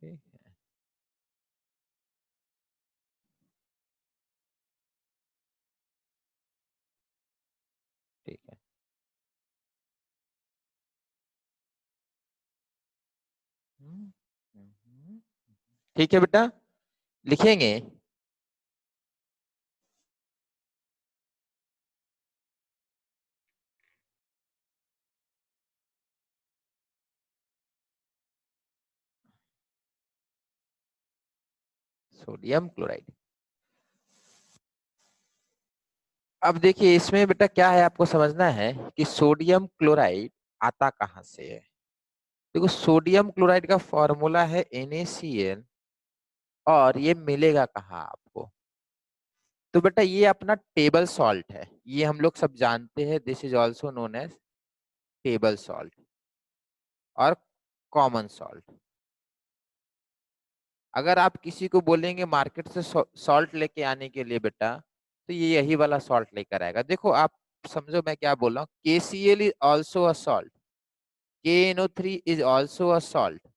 ठीक है, ठीक है। ठीक है बेटा, लिखेंगे। Sodium chloride. अब देखिए इसमें बेटा क्या है, आपको समझना है कि सोडियम क्लोराइड आता कहां से है। देखो सोडियम क्लोराइड का फॉर्मूला है NaCl, और ये मिलेगा कहाँ आपको। तो बेटा ये अपना टेबल सॉल्ट है, ये हम लोग सब जानते हैं। This is also known as table salt और कॉमन सॉल्ट। अगर आप किसी को बोलेंगे मार्केट से सॉल्ट लेके आने के लिए बेटा, तो ये यही वाला सॉल्ट लेकर आएगा। देखो आप समझो मैं क्या बोल रहा हूँ, KCl is also a salt, KNO3 is also a salt.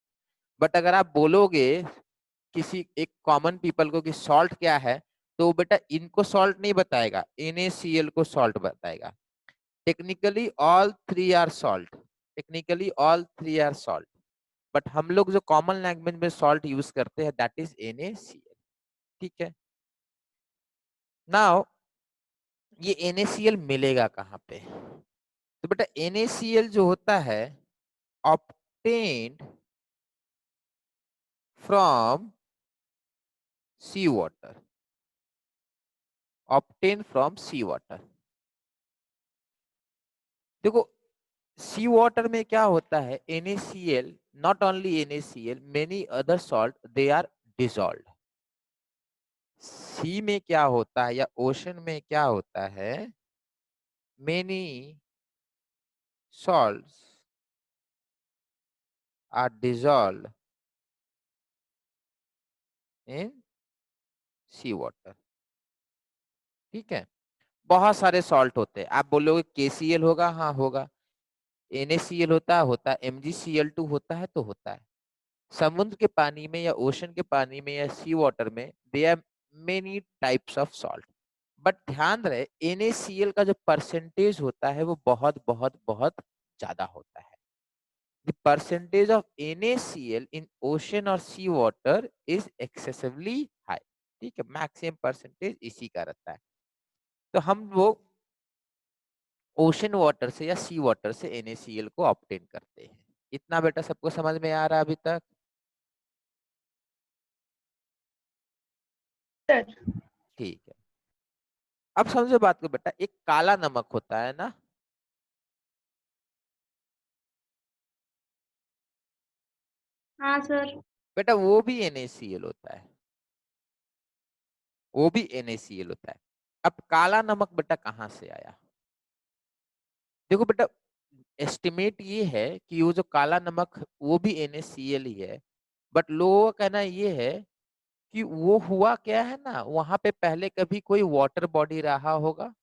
But अगर आप बोलोगे किसी एक कॉमन पीपल को कि सॉल्ट क्या है, तो बेटा इनको सॉल्ट नहीं बताएगा, NaCl को सॉल्ट बताएगा। Technically all three are salt, technically all three are salt, but हम लोग जो कॉमन लैंग्वेज में सॉल्ट यूज करते हैं दैट इज NaCl। ठीक है, नाउ ये NaCl मिलेगा कहाँ पे। तो बेटा NaCl जो होता है obtained from sea water, obtain from sea water. देखो सी वाटर में क्या होता है, NaCl, not only NaCl, many other salt they are dissolved. Sea में क्या होता है या ओशन में क्या होता है, many salts are dissolved in sea water. ठीक है, बहुत सारे सॉल्ट होते हैं। आप बोलोगे KCl होगा, हाँ होगा। NaCl होता है, MgCl2 होता है, तो होता है। समुद्र के पानी में या ओशन के पानी में या सी वाटर में they are many types of salt. But ध्यान रहे NaCl का जो परसेंटेज होता है वो बहुत बहुत बहुत ज्यादा होता है। The percentage of NaCl in ocean और सी वाटर इज एक्सेसिवली हाई। ठीक है, मैक्सिमम परसेंटेज इसी का रहता है। तो हम लोग ओशन वाटर से या सी वाटर से NaCl को ऑब्टेन करते हैं। इतना बेटा सबको समझ में आ रहा है अभी तक? सर। ठीक है, अब समझो बात को बेटा, एक काला नमक होता है ना, हाँ सर। बेटा वो भी NaCl होता है, वो भी NaCl होता है। अब काला नमक बेटा कहाँ से आया। देखो बेटा एस्टिमेट ये है कि वो जो काला नमक वो भी NaCl ही है, बट लोगों का कहना ये है कि वो हुआ क्या है ना, वहां पे पहले कभी कोई वाटर बॉडी रहा होगा,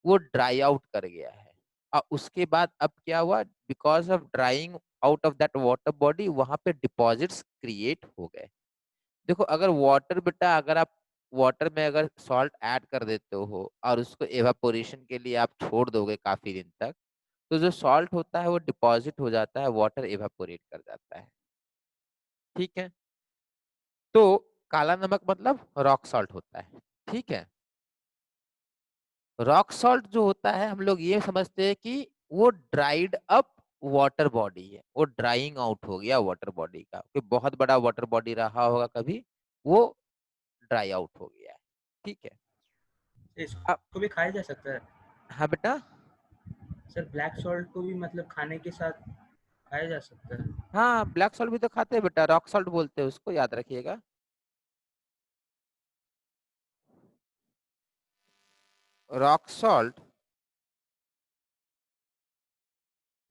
वो ड्राई आउट कर गया है, और उसके बाद अब क्या हुआ, because of drawing out of that water body वहां पे डिपॉजिट्स क्रिएट हो गए। देखो अगर वाटर बेटा, अगर आप वाटर में अगर सॉल्ट ऐड कर देते हो और उसको एवापोरेशन के लिए आप छोड़ दोगे काफी दिन तक, तो जो सॉल्ट होता है वो डिपॉजिट हो जाता है, वाटर एवापोरेट कर जाता है। ठीक है, तो काला नमक मतलब रॉक सॉल्ट होता है। ठीक है, रॉक सॉल्ट जो होता है हम लोग ये समझते हैं कि वो ड्राइड अप वाटर बॉडी है, वो ड्राइंग आउट हो गया वाटर बॉडी का, कि बहुत बड़ा वाटर बॉडी रहा होगा कभी, वो ड्राई आउट हो गया है। ठीक है, अब इसको भी खाया जा सकता है हाँ बेटा, सर? ब्लैक सॉल्ट को भी मतलब खाने के साथ खाया जा सकता है? हाँ ब्लैक सॉल्ट भी तो खाते हैं बेटा, रॉक सॉल्ट बोलते हैं उसको, याद रखिएगा। Rock salt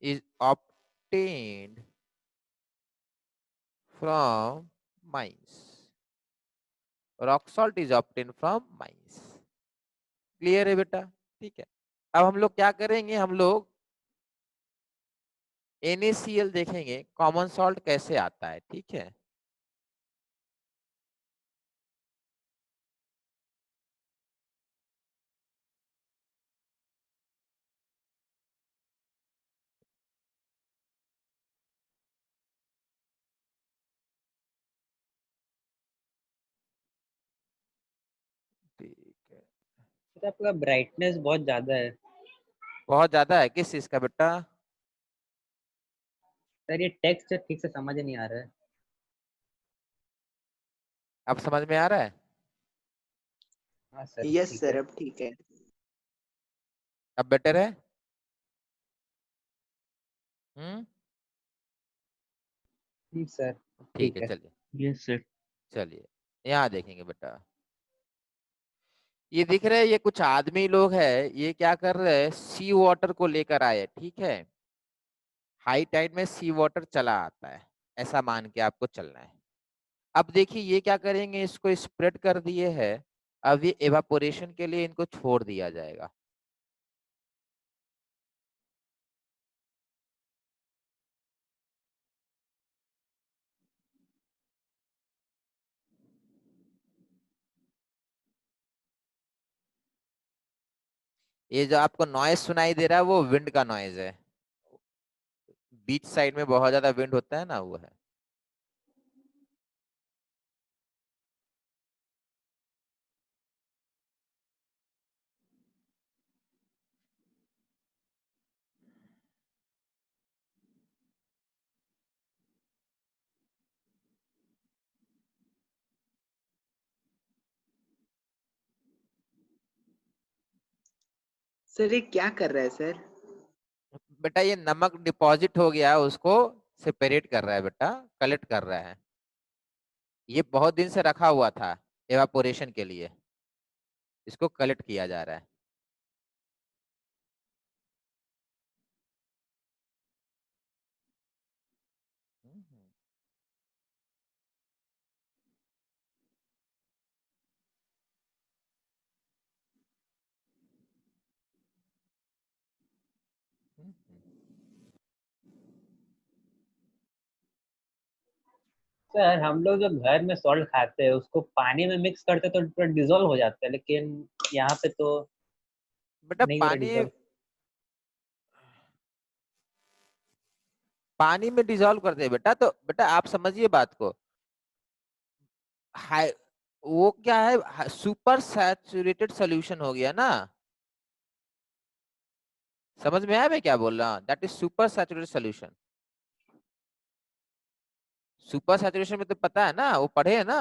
is obtained from mines, rock salt is obtained from mines। Clear है बेटा? ठीक है, अब हम लोग क्या करेंगे, हम लोग NaCl देखेंगे कॉमन सॉल्ट कैसे आता है। ठीक है, सर आपका ब्राइटनेस बहुत ज्यादा है। बहुत ज्यादा है किस चीज का बेटा? सर ये टेक्स्ट ठीक से समझ नहीं आ रहा है। अब समझ में आ रहा है? हाँ सर यस ठीक सर, है। अब ठीक है। अब बेटर है? सर ठीक ठीक है, है। चलिए यस सर। चलिए यहाँ देखेंगे बेटा। ये दिख रहे हैं, ये कुछ आदमी लोग हैं, ये क्या कर रहे हैं, सी वाटर को लेकर आए, ठीक है। हाई टाइड में सी वाटर चला आता है, ऐसा मान के आपको चलना है। अब देखिए ये क्या करेंगे, इसको स्प्रेड कर दिए है। अब ये एवापोरेशन के लिए इनको छोड़ दिया जाएगा। ये जो आपको नॉइज सुनाई दे रहा है वो विंड का नॉइज है। बीच साइड में बहुत ज्यादा विंड होता है ना, वो है। सर ये क्या कर रहा है सर? बेटा ये नमक डिपॉजिट हो गया है, उसको सेपरेट कर रहा है बेटा, कलेक्ट कर रहा है। ये बहुत दिन से रखा हुआ था एवापोरेशन के लिए, इसको कलेक्ट किया जा रहा है। सर हम लोग जो घर में सॉल्ट खाते हैं उसको पानी में मिक्स करते तो पूरा डिजोल्व हो जाता है, लेकिन यहाँ पे तो बेटा नहीं हो रहा डिजोल्व। पानी में डिजोल्व करते हैं बेटा, तो बेटा आप समझिए बात को। हाई वो क्या है, सुपर सैचुरेटेड सोल्यूशन हो गया ना। समझ में आया मैं क्या बोल रहा हूँ? That is super saturated solution. Super saturation में तो पता है ना, वो पढ़े है ना।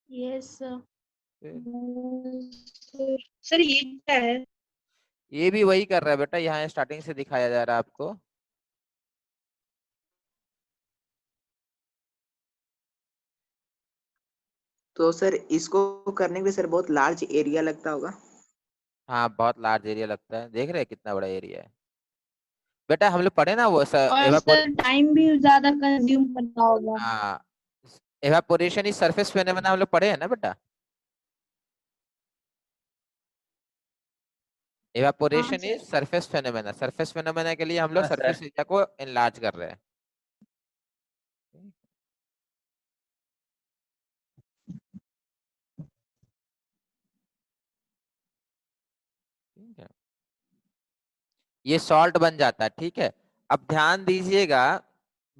Yes sir. सर सर ये क्या है? ये भी वही कर रहा है बेटा, यहाँ स्टार्टिंग से दिखाया जा रहा है आपको। तो सर इसको करने के लिए सर बहुत लार्ज एरिया लगता होगा। हाँ बहुत लार्ज एरिया लगता है, देख रहे हैं कितना बड़ा एरिया है। बेटा हम लोग पढ़े ना वो और सर टाइम भी ज्यादा कंज्यूम करता होगा। हाँ, एवापोरेशन इज सरफेस फेनोमेना हम लोग पढ़े हैं ना बेटा। एवापोरेशन हाँ, is surface phenomena, surface phenomena के लिए हम लोग हाँ सरफेस सर। एरिया को एनलार्ज कर रहे हैं। ठीक है, ये सॉल्ट बन जाता है, ठीक है। अब ध्यान दीजिएगा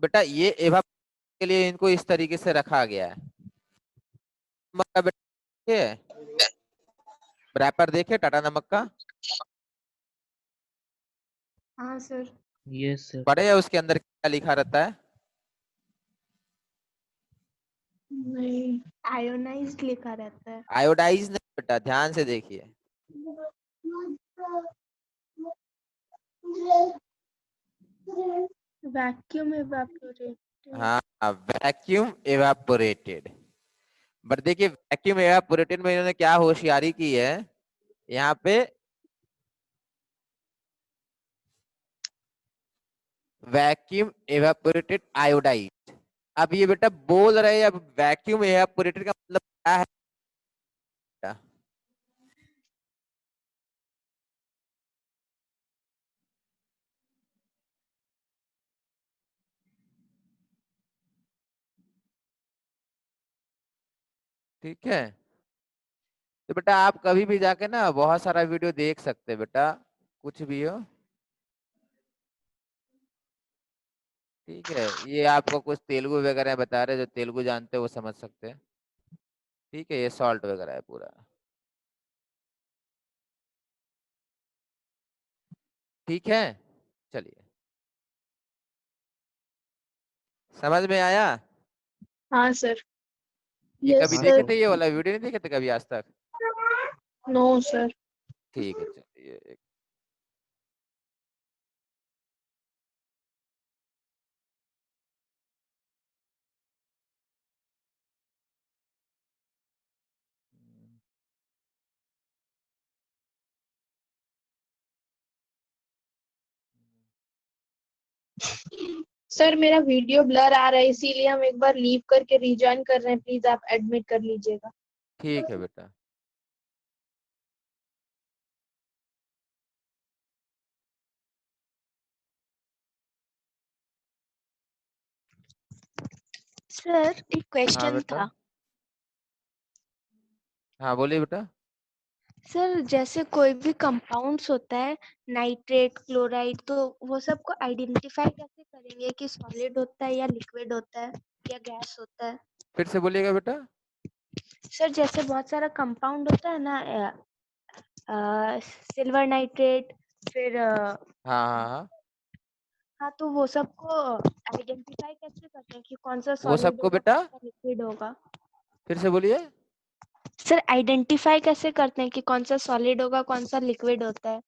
बेटा, ये एवापोरेशन के लिए इनको इस तरीके से रखा गया है। नमक का बेटा देखिए, रैपर देखे टाटा नमक का, हाँ सर। Yes sir. पढ़े है उसके अंदर क्या लिखा रहता है? नहीं, आयोनाइज्ड लिखा रहता है। आयोडाइज नहीं बेटा, ध्यान से देखिए। Vacuum evaporated. हाँ वैक्यूम एवापोरेटेड। बट देखिए वैक्यूम एवापोरेटेड में इन्होंने क्या होशियारी की है, यहाँ पे वैक्यूम एवापोरेटेड आयोडाइज। अब ये बेटा बोल रहे हैं, अब वैक्यूम एवापोरेटेड का मतलब क्या है बेटा? ठीक है, तो बेटा आप कभी भी जाके ना बहुत सारा वीडियो देख सकते हैं बेटा, कुछ भी हो। ठीक है, ये आपको कुछ तेलुगु वगैरह बता रहे, जो तेलुगु जानते हैं वो समझ सकते हैं। ठीक है, ये सॉल्ट वगैरह है पूरा। ठीक है, चलिए समझ में आया? हाँ सर। ये यस कभी हाँ देखे सर। सर। थे, ये वाला वीडियो नहीं देखे थे कभी आज तक? No sir. ठीक है, चलिए सर मेरा वीडियो ब्लर आ रहा है, इसीलिए हम एक बार लीव करके रिजॉइन कर रहे हैं, प्लीज आप एडमिट कर लीजिएगा। ठीक है बेटा। सर एक हाँ क्वेश्चन बेटा, था। हाँ बोलिए बेटा। सर जैसे कोई भी कंपाउंड्स होता है, नाइट्रेट, क्लोराइड, तो वो सबको आइडेंटिफाई कैसे करेंगे कि सॉलिड होता है या लिक्विड होता है या गैस होता है? फिर से बोलिएगा बेटा। सर जैसे बहुत सारा कंपाउंड होता है ना, सिल्वर नाइट्रेट, फिर हाँ हाँ हाँ, हाँ, तो वो सबको आइडेंटिफाई कैसे करते हैं कि कौन सा वो सॉलिड सबको होगा, बेटा, कौन सा लिक्विड होगा? फिर से बोलिए। सर आइडेंटिफाई कैसे करते हैं कि कौन सा सॉलिड होगा, कौन सा लिक्विड होता है?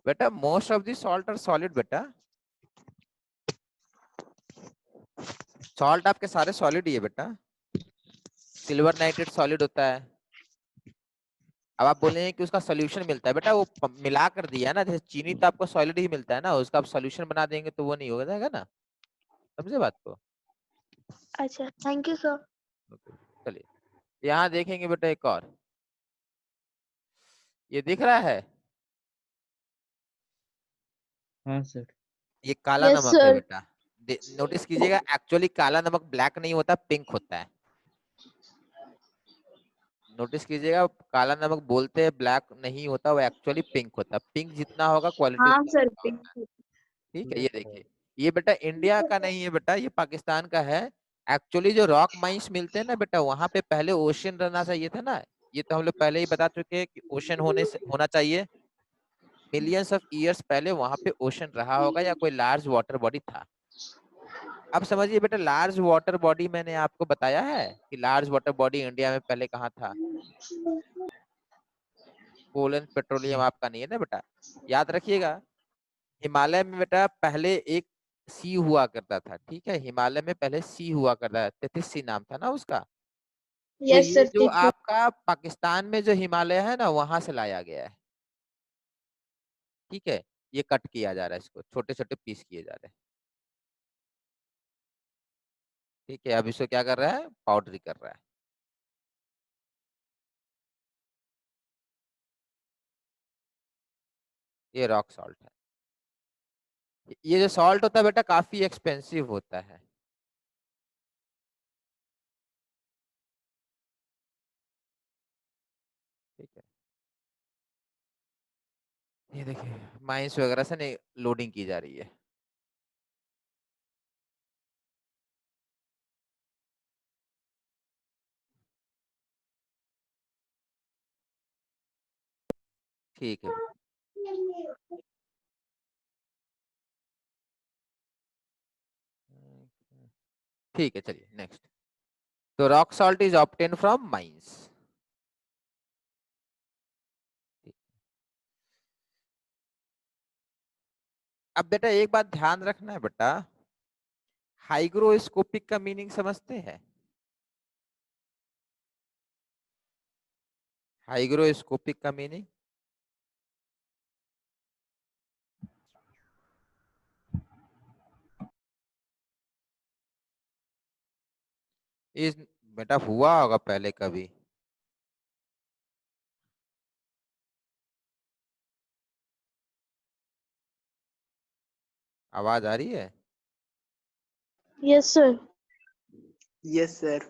बेटा most of the salt are solid बेटा, सॉल्ट आपके सारे सॉलिड ही है बेटा। सिल्वर नाइट्रेट सॉलिड होता है। अब आप बोलेंगे कि उसका सोल्यूशन मिलता है, बेटा वो मिला कर दिया है ना, जैसे चीनी तो आपको सॉलिड ही मिलता है ना, उसका आप सोल्यूशन बना देंगे तो वो नहीं हो जाएगा ना, समझे बात को? अच्छा, थैंक यू सर। Okay, चलिए यहाँ देखेंगे बेटा एक और, ये दिख रहा है, हाँ सर। ये काला यस नमक है सर। बेटा। नोटिस कीजिएगा, एक्चुअली काला नमक ब्लैक नहीं होता, पिंक होता है। नोटिस कीजिएगा, काला नमक बोलते हैं ब्लैक नहीं होता, वो एक्चुअली पिंक होता है। पिंक जितना होगा क्वालिटी हाँ उतना सर। अच्छा होता है। ठीक है, ये देखिए, ये बेटा इंडिया का नहीं है बेटा, ये पाकिस्तान का है। एक्चुअली जो रॉक माइंस मिलते हैं ना बेटा, वहां पे पहले ओशन रहना चाहिए था ना, ये तो हम लोग पहले ही बता चुके हैं कि ओशन होने से होना चाहिए। मिलियंस ऑफ ईयर्स पहले वहां पे ओशन रहा होगा या कोई लार्ज वाटर बॉडी था। अब समझिए बेटा, लार्ज वाटर बॉडी मैंने आपको बताया है कि लार्ज वाटर बॉडी इंडिया में पहले कहाँ था? कोल एंड पेट्रोलियम आपका नहीं है ना बेटा, याद रखिएगा। हिमालय में बेटा पहले एक सी हुआ करता था, ठीक है, हिमालय में पहले सी हुआ करता था, तेथिस सी नाम था ना उसका। तो यस ये सर, जो ठीक है। आपका पाकिस्तान में जो हिमालय है ना, वहां से लाया गया है। ठीक है, ये कट किया जा रहा है, इसको छोटे छोटे पीस किए जा रहे हैं। ठीक है, अब इसको क्या कर रहा है, पाउडरी कर रहा है। ये रॉक सॉल्ट है। ये जो सॉल्ट होता है बेटा काफी एक्सपेंसिव होता है। ठीक है, ये देखिए माइंस वगैरह से नहीं लोडिंग की जा रही है। ठीक है, ठीक है, चलिए नेक्स्ट। तो rock salt is obtain from mines. अब बेटा एक बात ध्यान रखना है बेटा, हाइग्रोस्कोपिक का मीनिंग समझते हैं? हाइग्रोस्कोपिक का मीनिंग, इस बेटा हुआ होगा पहले कभी। आवाज आ रही है? Yes sir. Yes sir.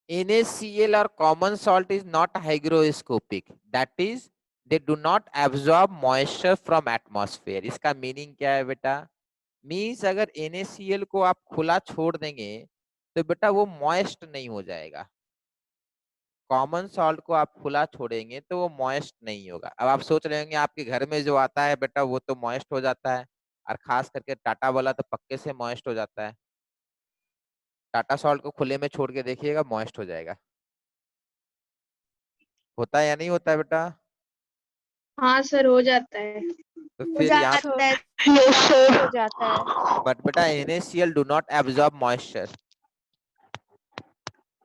NaCl or common salt is not hygroscopic. That is, they do not absorb moisture from atmosphere. इसका मीनिंग क्या है बेटा? मीन्स अगर NaCl को आप खुला छोड़ देंगे तो बेटा वो मॉइस्ट नहीं हो जाएगा। कॉमन सॉल्ट को आप खुला छोड़ेंगे तो वो मॉइस्ट नहीं होगा। अब आप सोच रहे होंगे आपके घर में जो आता है बेटा वो तो मॉइस्ट हो जाता है, और खास करके टाटा वाला तो पक्के से मॉइस्ट हो जाता है। टाटा सॉल्ट को खुले में छोड़ के देखिएगा, मॉइस्ट हो जाएगा। होता है या नहीं होता है बेटा? हाँ सर, हो जाता है। तो हो फिर यहाँ जाता है, हो जाता है। बट बेटा NaCl do not absorb moisture.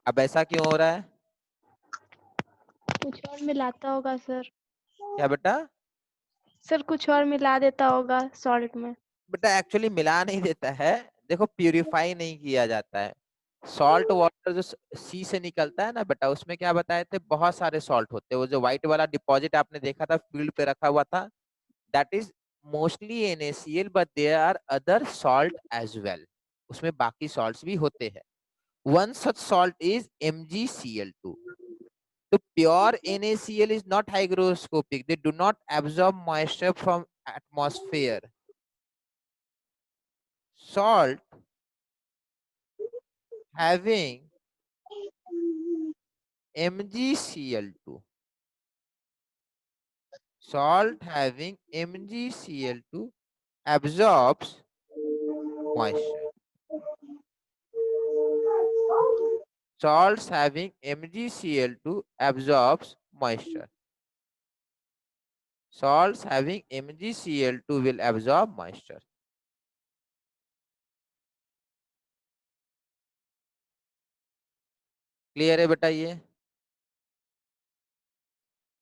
अब ऐसा क्यों हो रहा है? कुछ और मिलाता होगा सर। क्या बेटा? सर कुछ और मिला देता होगा सॉल्ट में। बेटा एक्चुअली मिला नहीं देता है, देखो प्यूरिफाई नहीं किया जाता है। सॉल्ट वाटर जो सी से निकलता है ना बेटा, उसमें क्या बताए थे, बहुत सारे सॉल्ट होते हैं। वो जो व्हाइट वाला डिपॉजिट आपने देखा था फील्ड पे रखा हुआ था, that is mostly NaCl, but there are other salt as well. उसमें बाकी सॉल्ट्स भी होते हैं। One such salt is MgCl2. The pure NaCl is not hygroscopic. They do not absorb moisture from atmosphere. Salt having MgCl2. Salt having MgCl2 absorbs moisture. Salts having MgCl2 absorbs moisture. Salts having MgCl2 will absorb moisture. Clear है बेटा ये?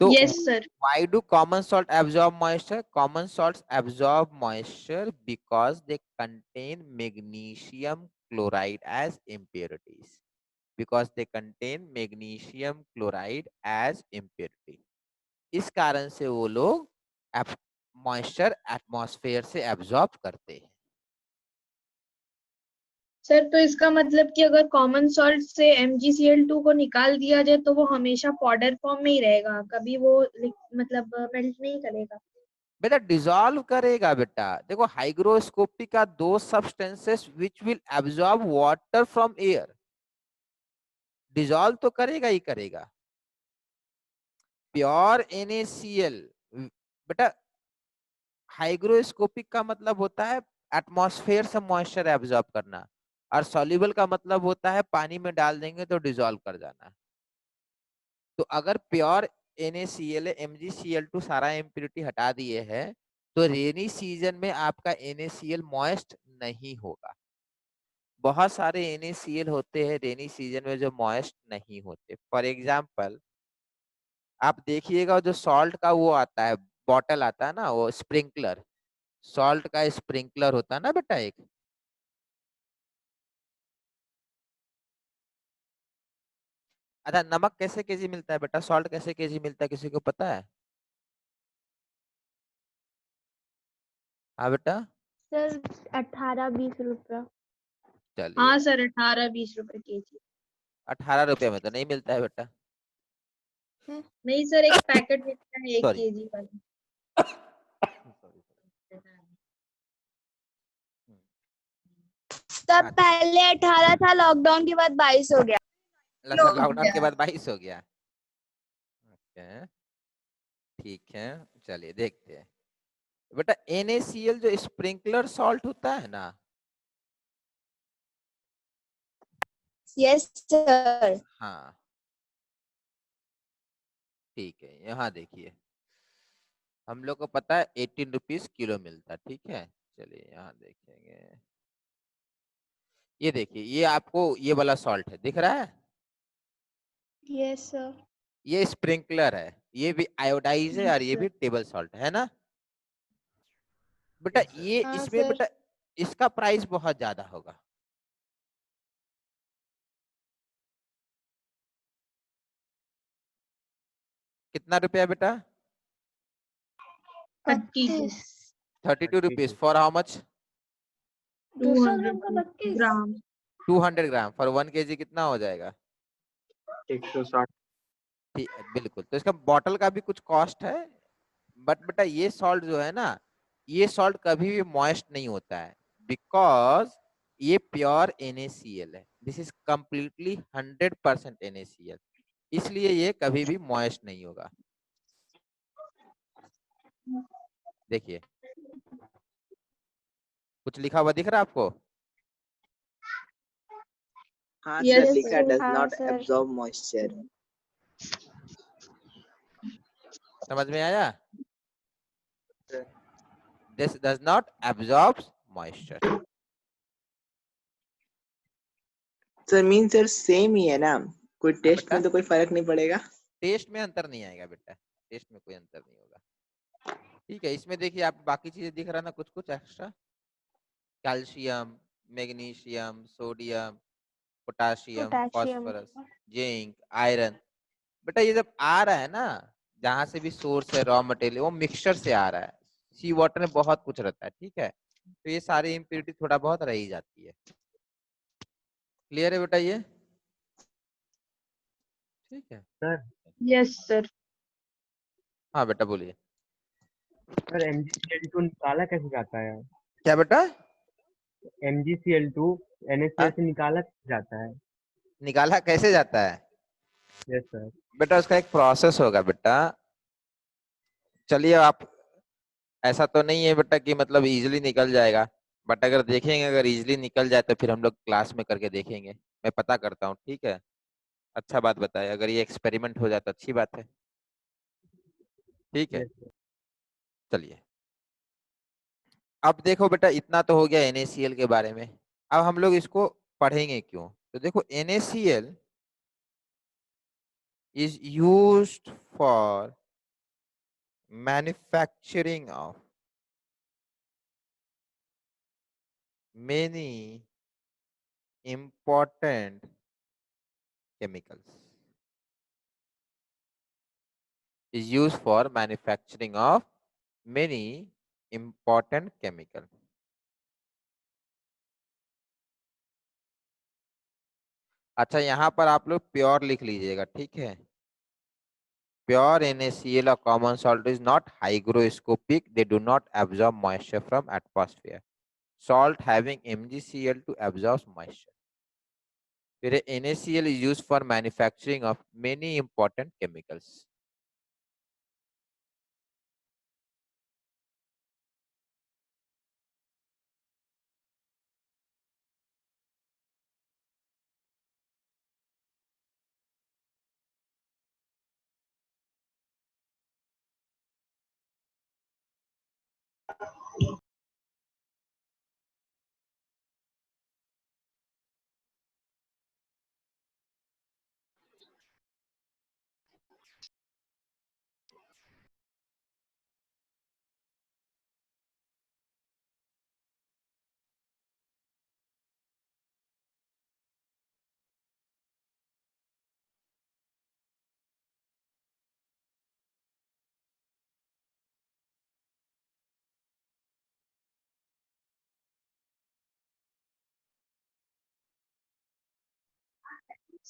तो yes sir. why do common salt absorb moisture? Common salts absorb moisture because they contain magnesium chloride as impurities. Because they contain magnesium chloride as impurity. इस कारण से वो लोग moisture atmosphere से एब्जॉर्ब करते हैं। सर तो इसका मतलब कि अगर कॉमन सॉल्ट से MgCl2 को निकाल दिया जाए तो वो हमेशा पाउडर फॉर्म में ही रहेगा, कभी वो मतलब मेल्ट नहीं करेगा? बेटा डिसॉल्व करेगा बेटा। देखो हाइग्रोस्कोपिक का दो substances which will absorb water from air, dissolve तो करेगा ही करेगा। प्योर NaCl बेटा, हाइग्रोस्कोपिक का मतलब होता है एटमॉस्फेयर से मॉइस्चर एब्जॉर्ब करना, और सॉल्युबल का मतलब होता है पानी में डाल देंगे तो डिसॉल्व कर जाना। तो अगर प्योर NaCl MgCl2 सारा इम्प्योरिटी हटा दिए है तो रेनी सीजन में आपका NaCl मॉइस्ट नहीं होगा। बहुत सारे NaCl होते हैं रेनी सीजन में जो मॉइस्ट नहीं होते। फॉर एग्जाम्पल आप देखिएगा जो सॉल्ट का वो आता है, बॉटल आता है ना, वो स्प्रिंकलर, सॉल्ट का स्प्रिंकलर होता है ना बेटा एक, अच्छा नमक कैसे केजी मिलता है बेटा, सॉल्ट कैसे केजी मिलता है, किसी को पता है? हाँ बेटा, सर 18-20 रुपया। चलिए हाँ सर, 18-20 रुपए केजी। 18 रुपए में तो नहीं मिलता है बेटा। नहीं सर, एक पैकेट मिलता है 1 सॉरी केजी का। तब पहले 18 था, लॉकडाउन के बाद 22 हो गया। लॉकडाउन के बाद 22 हो गया। ओके ठीक है, चलिए देखते हैं बेटा। NaCl जो स्प्रिंकलर सॉल्ट होता है ना, यस सर। हाँ ठीक है, यहाँ देखिए हम लोग को पता है 18 रुपीज किलो मिलता है, ठीक है। चलिए यहाँ देखेंगे, ये देखिए ये आपको ये वाला सॉल्ट है, दिख रहा है? Yes sir. ये स्प्रिंकलर है, ये भी आयोडाइज है और ये भी टेबल सॉल्ट है ना बेटा। Yes, sir. ये हाँ इसमें सर। बेटा इसका प्राइस बहुत ज्यादा होगा। कितना रुपया बेटा? 32 32 रुपीज फॉर हाउ मच? 200 ग्राम का 32। ग्राम। 200 ग्राम फॉर 1 kg कितना हो जाएगा? 160। ठीक बिल्कुल, तो इसका बॉटल का भी कुछ कॉस्ट है। बट बेटा ये सॉल्ट जो है ना, ये सॉल्ट कभी भी मॉइस्ट नहीं होता है, बिकॉज ये प्योर NaCl है। This is completely 100% NaCl। इसलिए ये कभी भी मॉइस्ट नहीं होगा। देखिए कुछ लिखा हुआ दिख रहा है आपको? हाँ Yes, सर, लिखा sir. डज हाँ नॉट सर। Absorb moisture. समझ में आया? This does not absorb moisture. Sir mean sir same ही है ना, कोई टेस्ट बेटा में तो कोई फर्क नहीं पड़ेगा? टेस्ट में अंतर नहीं आएगा बेटा, टेस्ट में कोई अंतर नहीं होगा। ठीक है, इसमें देखिए आप बाकी चीजें दिख रहा ना कुछ कुछ extra, calcium, magnesium, sodium, potassium, potassium. Phosphorus, zinc, iron. बेटा ये जब आ रहा है ना, जहां से भी सोर्स है रॉ मटेरियल, वो मिक्सचर से आ रहा है। सी वाटर में बहुत कुछ रहता है, ठीक है, तो ये सारी इम्प्योरिटी थोड़ा बहुत रह ही जाती है। क्लियर है बेटा ये? ठीक है, सर Yes, sir. हाँ बेटा बोलिए। सर MgCl2 निकाला कैसे जाता है? क्या बेटा? MgCl2 NaCl हाँ? से निकाला कैसे जाता है? निकाला कैसे जाता है? Yes sir. बेटा उसका एक प्रोसेस होगा बेटा। चलिए आप, ऐसा तो नहीं है बेटा कि मतलब इजीली निकल जाएगा, बट अगर देखेंगे अगर इजीली निकल जाए तो फिर हम लोग क्लास में करके देखेंगे। मैं पता करता हूँ, ठीक है? अच्छा बात बताए, अगर ये एक्सपेरिमेंट हो जाए तो अच्छी बात है। ठीक है, यस सर। चलिए अब देखो बेटा, इतना तो हो गया NaCl के बारे में। अब हम लोग इसको पढ़ेंगे क्यों? तो देखो NaCl is used for manufacturing of many important chemicals, is used for manufacturing of many important chemical. अच्छा यहाँ पर आप लोग प्योर लिख लीजिएगा, ठीक है? Pure NaCl or common salt is not hygroscopic. They do not absorb moisture from atmosphere. Salt having MgCl to absorb moisture. फिर NaCl is used for manufacturing of many important chemicals.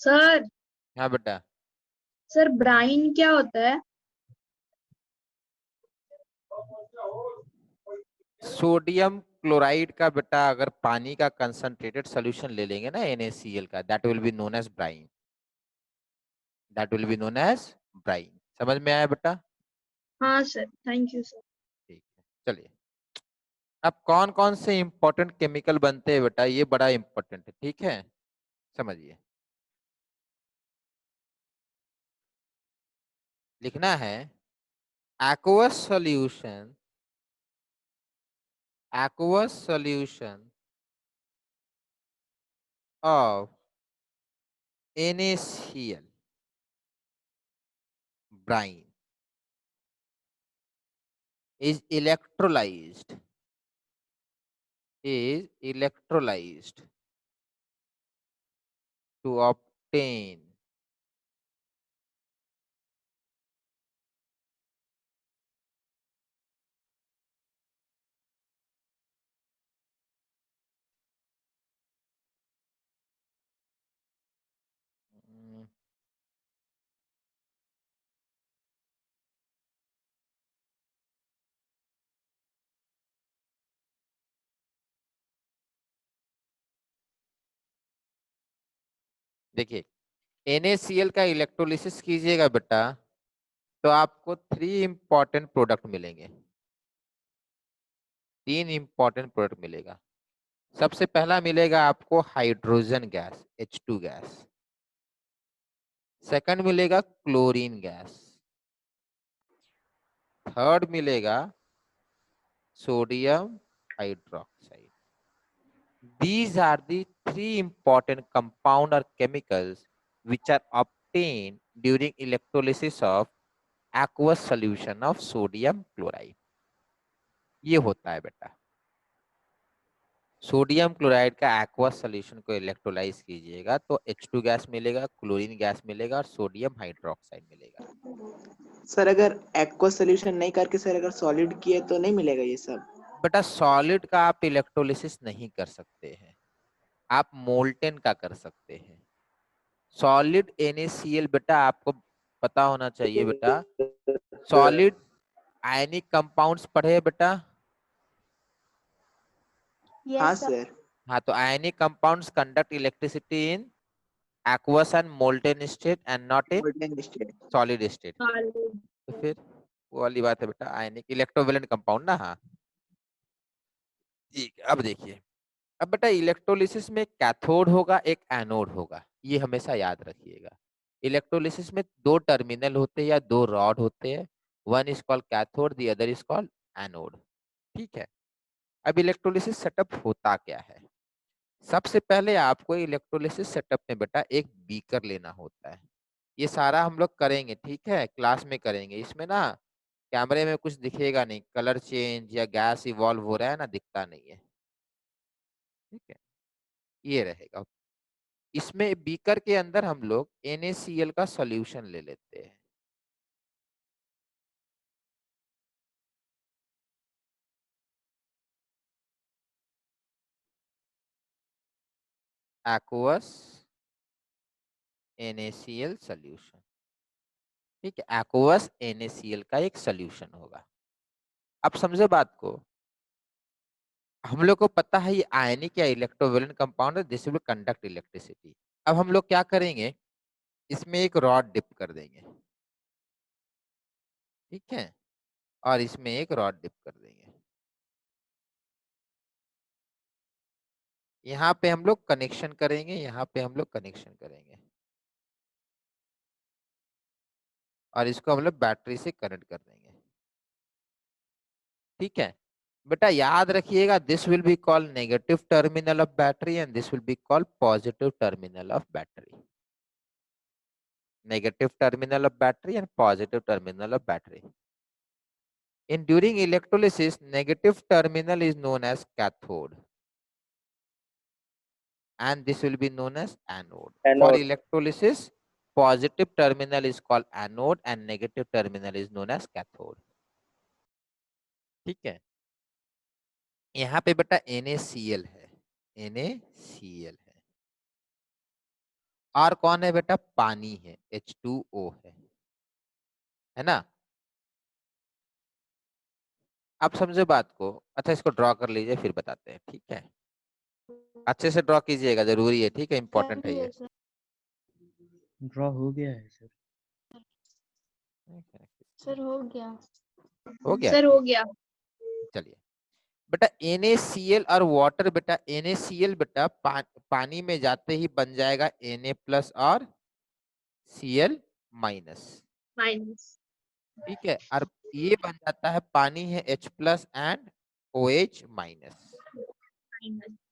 Sir, हाँ बेटा, sir, brine क्या होता है? Sodium chloride का बेटा अगर पानी का कंसंट्रेटेड सोल्यूशन ले लेंगे ना NaCl का, that will be known as brine. That will be known as brine. समझ में आया बेटा? हाँ sir, thank you sir. ठीक है, चलिए अब कौन कौन से इंपॉर्टेंट केमिकल बनते हैं बेटा, ये बड़ा इंपॉर्टेंट है, ठीक है? समझिए, लिखना है aqueous solution of NaCl brine is electrolyzed to obtain देखिए NaCl का इलेक्ट्रोलिसिस कीजिएगा बेटा तो आपको 3 इंपॉर्टेंट प्रोडक्ट मिलेंगे, 3 इंपॉर्टेंट प्रोडक्ट मिलेगा। सबसे पहला मिलेगा आपको hydrogen gas H2 gas, second मिलेगा क्लोरीन गैस, थर्ड मिलेगा sodium hydroxide. These are the 3 important compound or chemicals which are obtained during electrolysis of aqueous solution of sodium chloride। ये होता है बेटा, सोडियम क्लोराइड का एक्वस सोल्यूशन को electrolysed कीजिएगा तो H2 गैस मिलेगा, क्लोरीन गैस मिलेगा और सोडियम हाइड्रोक्साइड मिलेगा। सर अगर एक्वा सोल्यूशन नहीं करके सर अगर सॉलिड किए तो नहीं मिलेगा ये सब? बेटा सॉलिड का आप इलेक्ट्रोलिसिस नहीं कर सकते हैं, आप मोल्टेन का कर सकते हैं। सॉलिड NaCl बेटा आपको पता होना चाहिए बेटा, सॉलिड आयनिक कंपाउंड्स पढ़े हैं बेटा? हाँ यस सर। सर। हाँ, तो ionic compounds conduct electricity in aqueous and molten state and not in Molten state। solid state। तो फिर वो वाली बात है बेटा, आयनिक इलेक्ट्रोवेलेंट कंपाउंड ना। हाँ ठीक है, अब देखिए, अब बेटा इलेक्ट्रोलिसिस में कैथोड होगा, एक एनोड होगा, ये हमेशा याद रखिएगा। इलेक्ट्रोलिसिस में 2 टर्मिनल होते हैं या 2 रॉड होते हैं, one is called cathode, the other is called anode. ठीक है, अब इलेक्ट्रोलिसिस सेटअप होता क्या है? सबसे पहले आपको इलेक्ट्रोलिसिस सेटअप में बेटा एक बीकर लेना होता है। ये सारा हम लोग करेंगे, ठीक है, क्लास में करेंगे। इसमें ना कैमरे में कुछ दिखेगा नहीं, कलर चेंज या गैस इवॉल्व हो रहा है ना, दिखता नहीं है। ठीक है, ये रहेगा। इसमें बीकर के अंदर हम लोग NaCl का सॉल्यूशन ले लेते हैं। Aqueous NaCl solution. ठीक है, एक्वस NaCl का एक सॉल्यूशन होगा। अब समझो बात को, हम लोग को पता है ये आयनिक या इलेक्ट्रोवेलेंट कंपाउंड है, दिस विल कंडक्ट इलेक्ट्रिसिटी। अब हम लोग क्या करेंगे, इसमें एक रॉड डिप कर देंगे, ठीक है, और इसमें एक रॉड डिप कर देंगे। यहाँ पे हम लोग कनेक्शन करेंगे, यहाँ पे हम लोग कनेक्शन करेंगे और इसको हम लोग बैटरी से कनेक्ट कर देंगे। ठीक है बेटा, याद रखिएगा, this will be called negative terminal of battery and this will be called positive terminal of battery. Negative terminal of battery and positive terminal of battery. In during electrolysis, negative terminal is known as cathode and this will be known as anode. For electrolysis, positive terminal is called anode and negative terminal is known as cathode. ठीक है, यहाँ पे बेटा NaCl है, NaCl है, और कौन है बेटा? पानी है, H2O है ना। आप समझे बात को? अच्छा, इसको ड्रॉ कर लीजिए फिर बताते हैं। ठीक है, अच्छे से ड्रॉ कीजिएगा, जरूरी है, ठीक है, इंपॉर्टेंट है ये। ड्रॉ हो गया है सर। सर हो गया। हो गया, सर हो गया। चलिए बेटा, NaCl और वाटर बेटा, NaCl बेटा पानी में जाते ही बन जाएगा Na+ और Cl-। माइनस। ठीक है, और ये बन जाता है, पानी है H+ एंड OH-।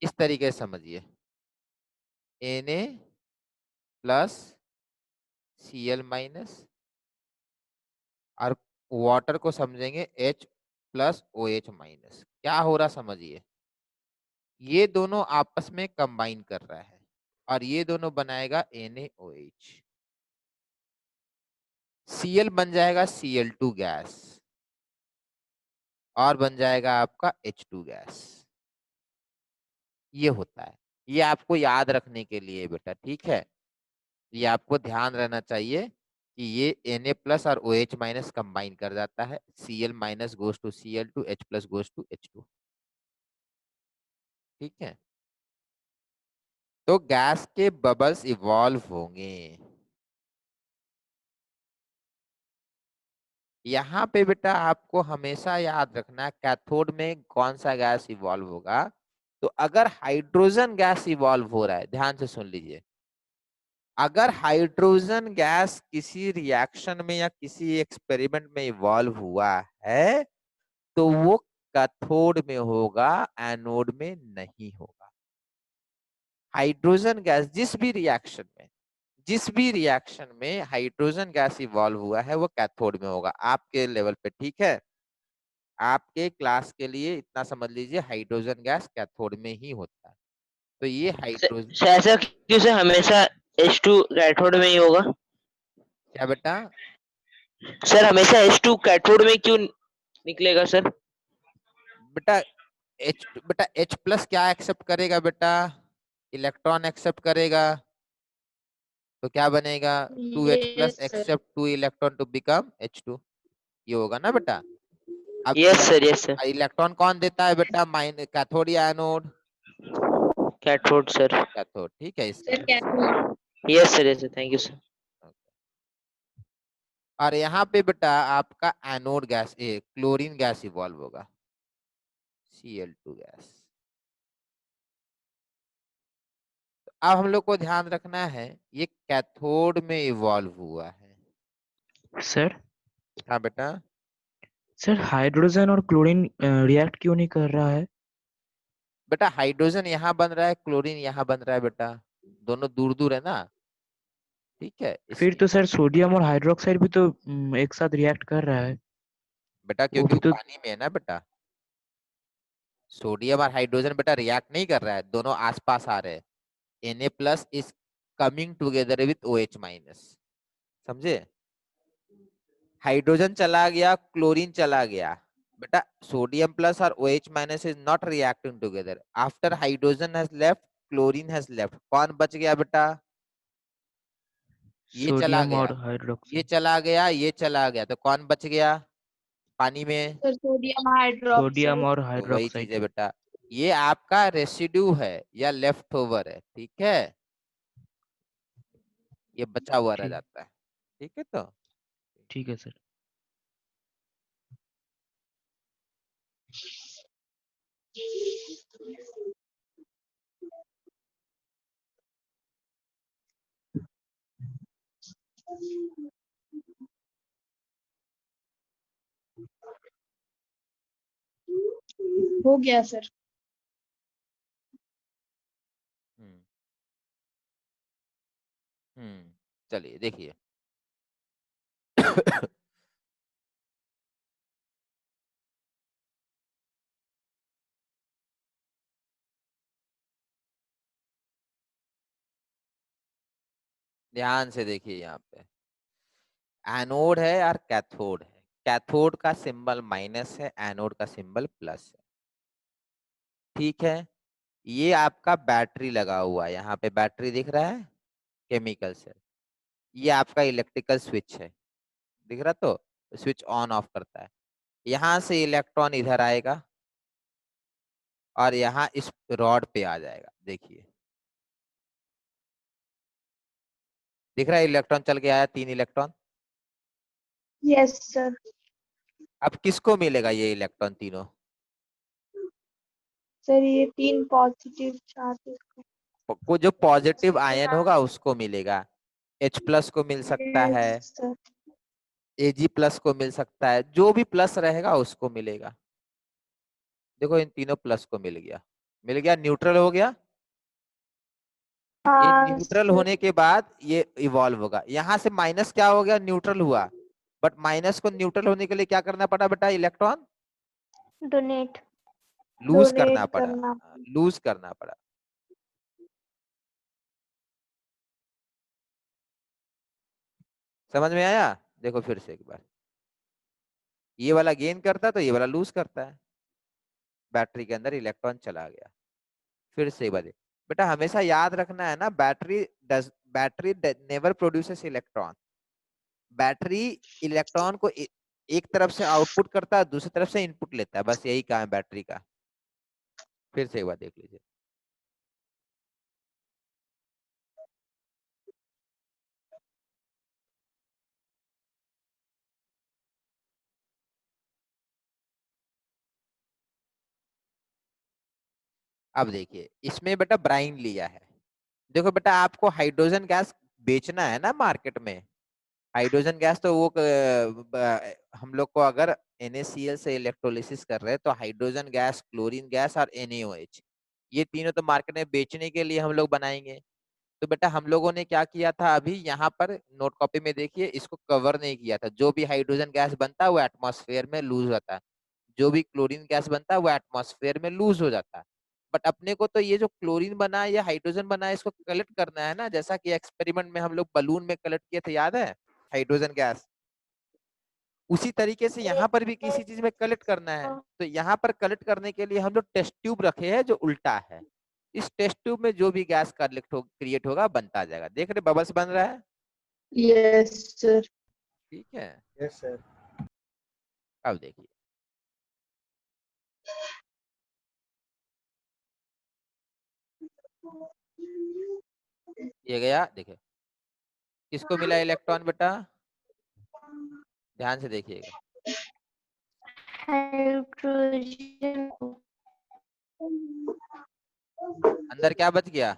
इस तरीके से समझिए, Na+ Cl- और वाटर को समझेंगे H+ OH-। क्या हो रहा समझिए, ये दोनों आपस में कंबाइन कर रहा है और ये दोनों बनाएगा NaOH। Cl बन जाएगा Cl2 गैस और बन जाएगा आपका H2 गैस। ये होता है, ये आपको याद रखने के लिए बेटा, ठीक है, ये आपको ध्यान रहना चाहिए कि ये Na+ और OH- कंबाइन कर जाता है, Cl- goes to Cl2, H+ goes to H2। ठीक है, तो गैस के बबल्स इवॉल्व होंगे। यहाँ पे बेटा आपको हमेशा याद रखना है कैथोड में कौन सा गैस इवॉल्व होगा। तो अगर हाइड्रोजन गैस इवॉल्व हो रहा है, ध्यान से सुन लीजिए, अगर हाइड्रोजन गैस किसी रिएक्शन में या किसी एक्सपेरिमेंट में इवॉल्व हुआ है तो वो कैथोड में होगा, एनोड में नहीं होगा। हाइड्रोजन गैस जिस भी रिएक्शन में हाइड्रोजन गैस इवॉल्व हुआ है वो कैथोड में होगा। आपके लेवल पे ठीक है, आपके क्लास के लिए इतना समझ लीजिए, हाइड्रोजन गैस कैथोड में ही होता है। तो ये हाइड्रोजन, सर ऐसा क्यों सर हमेशा H2 कैथोड में ही होगा? क्या बेटा? सर हमेशा H2 कैथोड में क्यों निकलेगा सर? बेटा H प्लस क्या एक्सेप्ट करेगा बेटा? इलेक्ट्रॉन एक्सेप्ट करेगा, तो क्या बनेगा? 2H plus yes sir. Accept 2 electron to become H2, ये होगा ना बेटा। अब यस सर इलेक्ट्रॉन कौन देता है बेटा? कैथोड या एनोड? Cathode sir. कैथोड, ठीक है इसका sir cathode. Yes sir thank you sir. और यहाँ पे बेटा आपका anode gas chlorine gas evolve होगा, Cl2 गैस। तो अब हम लोग को ध्यान रखना है ये कैथोड में इवॉल्व हुआ है। सर हाँ बेटा, सर हाइड्रोजन और क्लोरीन रिएक्ट क्यों नहीं कर रहा है? बेटा हाइड्रोजन यहाँ बन रहा है, क्लोरीन यहाँ बन रहा है बेटा, दोनों दूर दूर है ना, ठीक है फिर इसलिए। तो सर सोडियम और हाइड्रोक्साइड भी तो एक साथ रिएक्ट कर रहा है। बेटा वो क्योंकि भी वो तो पानी में है ना बेटा, सोडियम और हाइड्रोजन बेटा रिएक्ट नहीं कर रहा है, दोनों आसपास आ रहे हैं। Na plus is coming together with OH minus, समझे? हाइड्रोजन चला गया, क्लोरीन चला गया, बेटा सोडियम प्लस और OH minus is not reacting together. After hydrogen has left, chlorine has left, कौन बच गया बेटा? ये चला सोडियम गया, और ये हाइड्रोक्साइड। चला गया, ये चला गया, तो कौन बच गया पानी में? Sir sodium sodium hydroxide. और तो वही चीज हाइड्रोक्साइड। है बेटा, ये आपका रेसिड्यू है या लेफ्ट ओवर है, ठीक है, ये बचा हुआ रह ठीक, जाता है, ठीक है। तो ठीक है सर। हो गया सर। हम्म चलिए देखिए ध्यान से देखिए, यहाँ पे एनोड है और कैथोड है। कैथोड का सिंबल माइनस है, एनोड का सिंबल प्लस है, ठीक है। ये आपका बैटरी लगा हुआ है, यहाँ पे बैटरी दिख रहा है, केमिकल से। ये आपका इलेक्ट्रिकल स्विच है, दिख रहा, तो स्विच ऑन ऑफ करता है। यहाँ से इलेक्ट्रॉन इधर आएगा और यहाँ इस रॉड पे आ जाएगा, देखिए दिख रहा है, इलेक्ट्रॉन चल के आया, 3 इलेक्ट्रॉन। Yes sir. अब किसको मिलेगा ये इलेक्ट्रॉन तीनों? सर ये 3 पॉजिटिव चार्जेस को जो पॉजिटिव आयन होगा उसको मिलेगा। H प्लस को मिल सकता है, यस सर। Ag प्लस को मिल सकता है, जो भी प्लस रहेगा उसको मिलेगा। देखो इन तीनों प्लस को मिल गया, न्यूट्रल हो गया। ये हाँ न्यूट्रल सर। होने के बाद ये इवॉल्व होगा। यहाँ से माइनस क्या हो गया? न्यूट्रल हुआ, बट माइनस को न्यूट्रल होने के लिए क्या करना पड़ा बेटा? Electron donate. लूज करना डोनेट पड़ा, करना। लूज करना पड़ा। समझ में आया? देखो फिर से एक बार, ये वाला गेन करता है तो ये वाला लूज करता है, बैटरी के अंदर इलेक्ट्रॉन चला गया। फिर से एक बार बेटा हमेशा याद रखना है ना, battery never produces electron. Battery electron को एक तरफ से आउटपुट करता है, दूसरी तरफ से इनपुट लेता है, बस यही काम है बैटरी का। फिर से एक बार देख लीजिए, अब देखिए इसमें बेटा ब्राइन लिया है। देखो बेटा आपको हाइड्रोजन गैस बेचना है ना मार्केट में। हाइड्रोजन गैस तो वो हम लोग को अगर NaCl से इलेक्ट्रोलिसिस कर रहे हैं तो हाइड्रोजन गैस, क्लोरीन गैस और NaOH, ये तीनों तो मार्केट में बेचने के लिए हम लोग बनाएंगे। तो बेटा हम लोगों ने क्या किया था, अभी यहाँ पर नोट कॉपी में देखिए, इसको कवर नहीं किया था। जो भी हाइड्रोजन गैस बनता है वो एटमॉस्फेयर में लूज होता है, जो भी क्लोरीन गैस बनता है वो एटमॉस्फेयर में लूज हो जाता है। बट अपने को तो ये जो क्लोरीन बना है या हाइड्रोजन बना है इसको कलेक्ट करना है ना, जैसा कि एक्सपेरिमेंट में हम लोग बलून में कलेक्ट किए थे, याद है, हाइड्रोजन गैस। उसी तरीके से यहाँ पर भी किसी चीज में कलेक्ट करना है। तो यहाँ पर कलेक्ट करने के लिए हम लोग टेस्ट ट्यूब रखे हैं जो उल्टा है। इस टेस्ट ट्यूब में जो भी गैस क्रिएट होगा बनता जाएगा। देख रहे बबल्स बन रहा है। Yes sir. ठीक है, यस सर। अब देखिए ये गया। देखिए किसको मिला इलेक्ट्रॉन बेटा, ध्यान से देखिएगा। हाइड्रोजन अंदर क्या बच गया,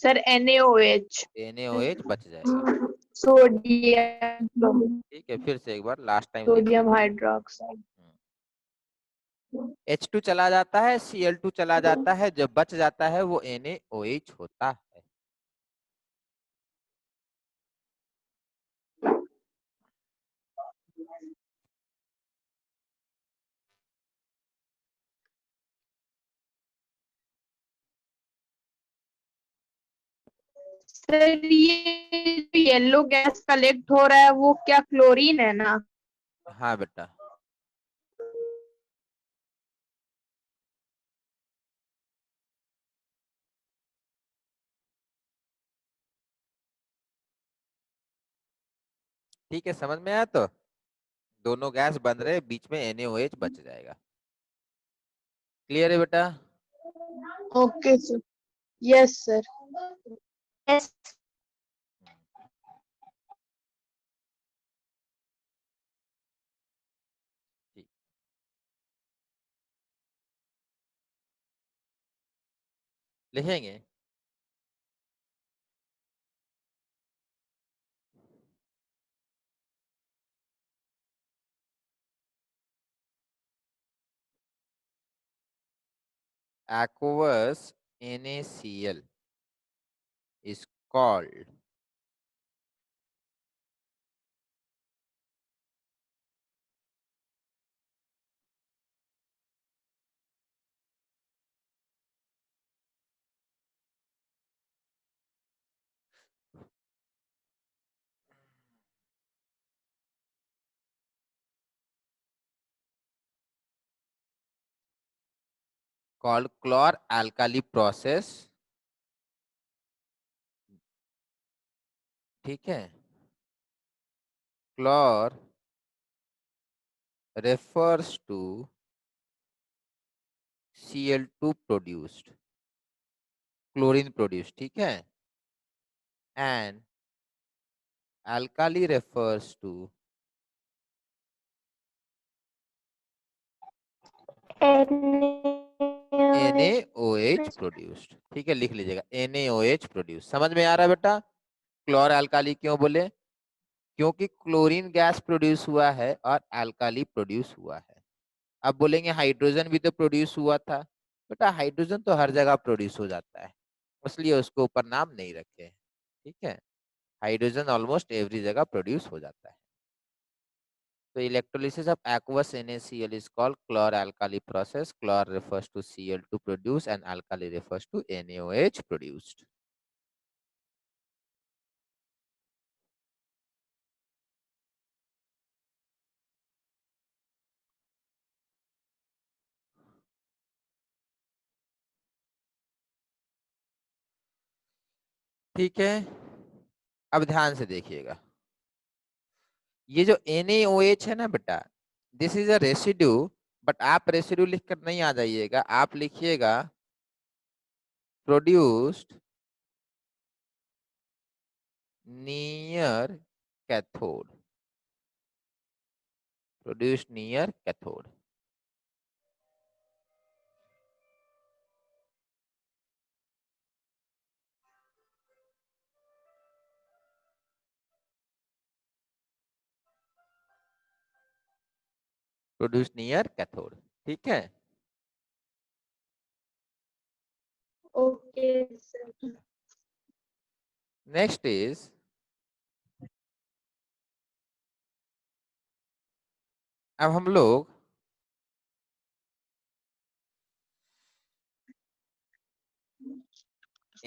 सर NaOH। NaOH बच जाएगा। सोडियम। ठीक है, फिर से एक बार लास्ट टाइम लिख सोडियम लीजिए। हाइड्रोक्साइड। H2 चला जाता है, Cl2 चला जाता है, जब बच जाता है वो NaOH होता है। सर ये येलो गैस कलेक्ट हो रहा है वो क्या क्लोरीन है ना? हाँ बेटा, ठीक है, समझ में आया। तो दोनों गैस बन रहे, बीच में NaOH बच जाएगा। क्लियर है बेटा। Okay sir. Yes sir. S ठीक, लिखेंगे। Aqueous NaCl is called chlor-alkali process। ठीक है, chlor refers to Cl2 produced, chlorine produced, ठीक है, and alkali refers to NaOH produced. ठीक है, लिख लीजिएगा NaOH प्रोड्यूस। समझ में आ रहा है बेटा, क्लोर अल्काली क्यों बोले, क्योंकि क्लोरीन गैस प्रोड्यूस हुआ है और अल्काली प्रोड्यूस हुआ है। अब बोलेंगे हाइड्रोजन भी तो प्रोड्यूस हुआ था। बेटा हाइड्रोजन तो हर जगह प्रोड्यूस हो जाता है, इसलिए उसको ऊपर नाम नहीं रखे हैं। ठीक है, हाइड्रोजन ऑलमोस्ट एवरी जगह प्रोड्यूस हो जाता है। तो electrolysis of aqueous NaCl is called chlor-alkali process. Chlor refers to Cl2 produced and alkali refers to NaOH produced. ठीक है, अब ध्यान से देखिएगा। ये जो NaOH है ना बेटा, this is a residue, but आप रेसिड्यू लिखकर नहीं आ जाइएगा, आप लिखिएगा produced near cathode, produced near cathode. Produce near cathode. ठीक है, ओके सर। नेक्स्ट इज अब हम लोग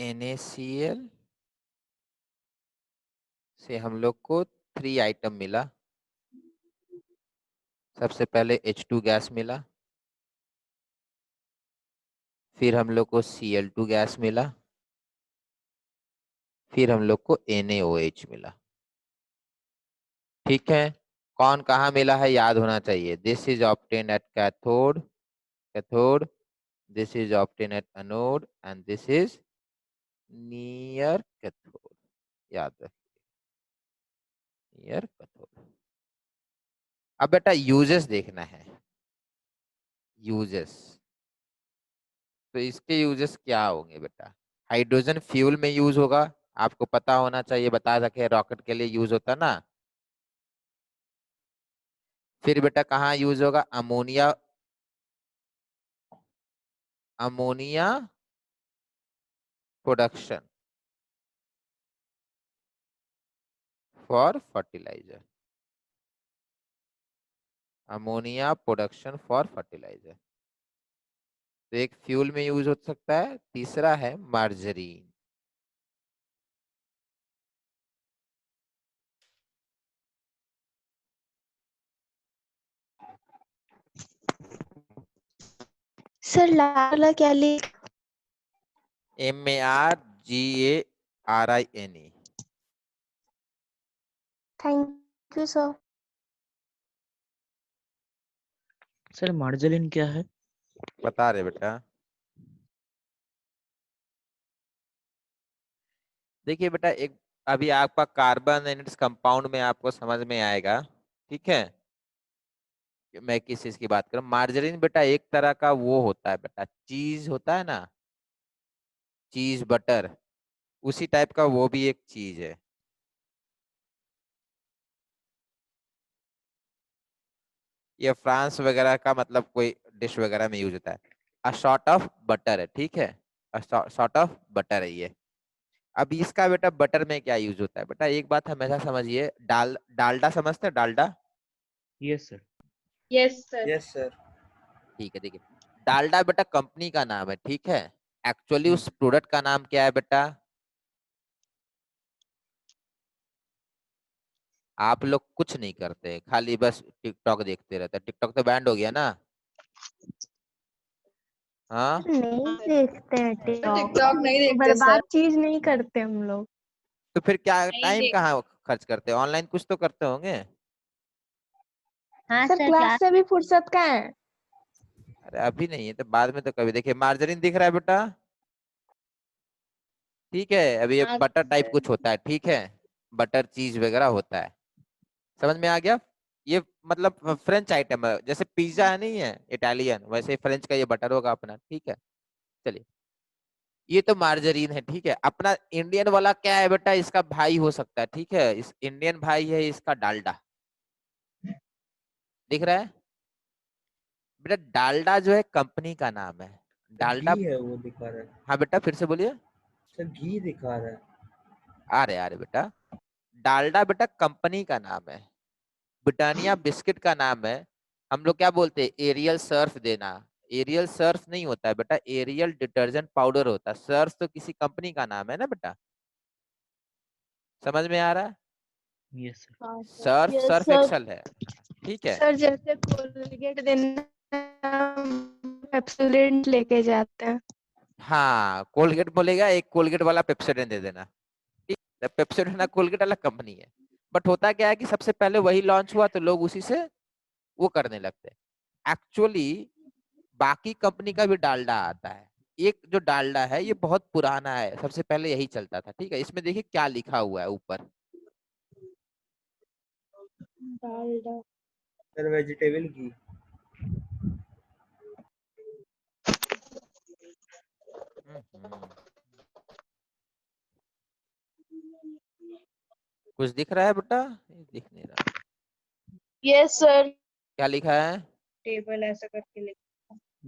NaCl से हम लोग को 3 आइटम मिला। सबसे पहले H2 गैस मिला, फिर हम लोग को Cl2 गैस मिला, फिर हम लोग को NaOH मिला। ठीक है, कौन कहाँ मिला है याद होना चाहिए। This is obtain at cathode, this is obtain at anode and this is near cathode. याद रखिए, नियर कैथोड। अब बेटा यूजेस देखना है, यूजेस। तो इसके यूजेस क्या होंगे बेटा? हाइड्रोजन फ्यूल में यूज होगा, आपको पता होना चाहिए, बता सके रॉकेट के लिए यूज होता ना। फिर बेटा कहाँ यूज होगा? Ammonia, ammonia production for fertiliser, ammonia production for fertiliser. तो एक फ्यूल में यूज हो सकता है। तीसरा है मार्जरीन। सर लाल वाला क्या लिख? MARGARINE। Thank you sir. Sir margarine क्या है? बता रहे बेटा, देखिए बेटा, एक अभी आपका कार्बन एंड इट्स कंपाउंड में आपको समझ में आएगा। ठीक है, मैं किस चीज की बात करूं? मार्जरीन बेटा एक तरह का वो होता है बेटा, चीज होता है ना, चीज बटर, उसी टाइप का वो भी एक चीज है। ये फ्रांस वगैरह का मतलब कोई डिश वगैरह में यूज होता है। अ सॉर्ट ऑफ बटर है। ठीक है, अ सॉर्ट ऑफ बटर है ये। अब इसका बेटा बटर में क्या यूज होता है बेटा? एक बात हमेशा समझिए, डालडा समझते हैं? Dalda, yes sir. Yes sir. Yes sir. ठीक है, देखिए डालडा बेटा कंपनी का नाम है। ठीक है, एक्चुअली उस प्रोडक्ट का नाम क्या है बेटा? आप लोग कुछ नहीं करते, खाली बस टिकटॉक देखते रहते। टिकटॉक तो बैंड हो गया ना? हाँ, नहीं देखते हैं टिकटॉक, टिकटॉक नहीं देखते सर। बर्बाद चीज नहीं करते हम लोग। तो फिर क्या नहीं टाइम देख कहाँ खर्च करते हैं? ऑनलाइन कुछ तो करते होंगे। हाँ सर क्लास से भी फुर्सत का है। अरे अभी नहीं है तो बाद में तो कभी। देखिए मार्जरीन दिख रहा है बेटा? ठीक है, अभी ये हाँ बटर टाइप सर। कुछ होता है। ठीक है, बटर चीज वगैरह होता है। समझ में आ गया? ये मतलब फ्रेंच आइटम है, जैसे पिज्जा है नहीं है इटालियन, वैसे फ्रेंच का ये बटर होगा अपना। ठीक है, चलिए, ये तो मार्जरीन है। ठीक है, अपना इंडियन वाला क्या है बेटा? इसका भाई हो सकता है। ठीक है, इस इंडियन भाई है इसका डालडा। दिख रहा है बेटा? डालडा जो है कंपनी का नाम है। डालडा, घी है वो दिखा रहा है। हाँ बेटा फिर से बोलिए। सर घी दिखा रहा है। आ रहे बेटा, डालडा बेटा कंपनी का नाम है। ब्रिटानिया बिस्किट का नाम है। हम लोग क्या बोलते हैं? एरियल सर्फ देना। एरियल सर्फ नहीं होता है बेटा, एरियल डिटर्जेंट पाउडर होता है। सर्फ तो किसी कंपनी का नाम है ना बेटा? समझ में आ रहा है? Yes sir. हाँ sir. Surf yes surf sir. Excel है। ठीक है, सर जैसे कोलगेट देना, पेप्सोडेंट लेके जाते हैं। हाँ कोलगेट बोलेगा, एक कोलगेट वाला पेप्सोडेंट दे देना। ठीक है, पेप्सोडेंट ना कोलगेट अलग कंपनी है। बट होता क्या है कि सबसे पहले वही लॉन्च हुआ तो लोग उसी से वो करने लगते हैं। एक्चुअली बाकी कंपनी का भी डालडा आता है। एक जो डालडा है ये बहुत पुराना है, सबसे पहले यही चलता था। ठीक है, इसमें देखिए क्या लिखा हुआ है ऊपर। डालडा। सर वेजिटेबल घी। हम्म, कुछ दिख रहा है बेटा? ये दिख नहीं रहा। Yes sir. क्या लिखा है? टेबल ऐसा करके लिख।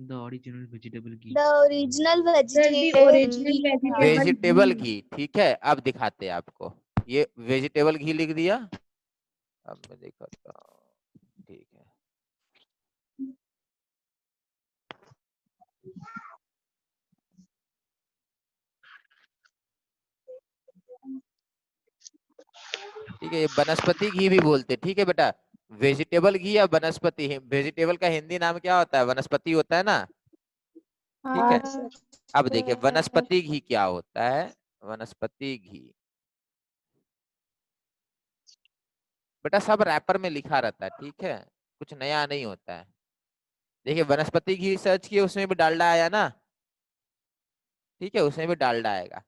The original vegetable ghee. The original sir the vegetable original ghee था। वेजिटेबल घी, ठीक है। अब दिखाते हैं आपको, ये वेजिटेबल घी लिख दिया। अब मैं दिखाता हूँ, ठीक है। ठीक है, ये वनस्पति घी भी बोलते, ठीक है बेटा। वेजिटेबल घी या वनस्पति, वेजिटेबल का हिंदी नाम क्या होता है? वनस्पति होता है ना, ठीक है। हाँ अब देखिए वनस्पति घी क्या होता है। वनस्पति घी बेटा सब रैपर में लिखा रहता है, ठीक है, कुछ नया नहीं होता है। देखिए वनस्पति घी सर्च किए, उसमें भी डालडा आया ना, ठीक है, उसमें भी डालडा आएगा।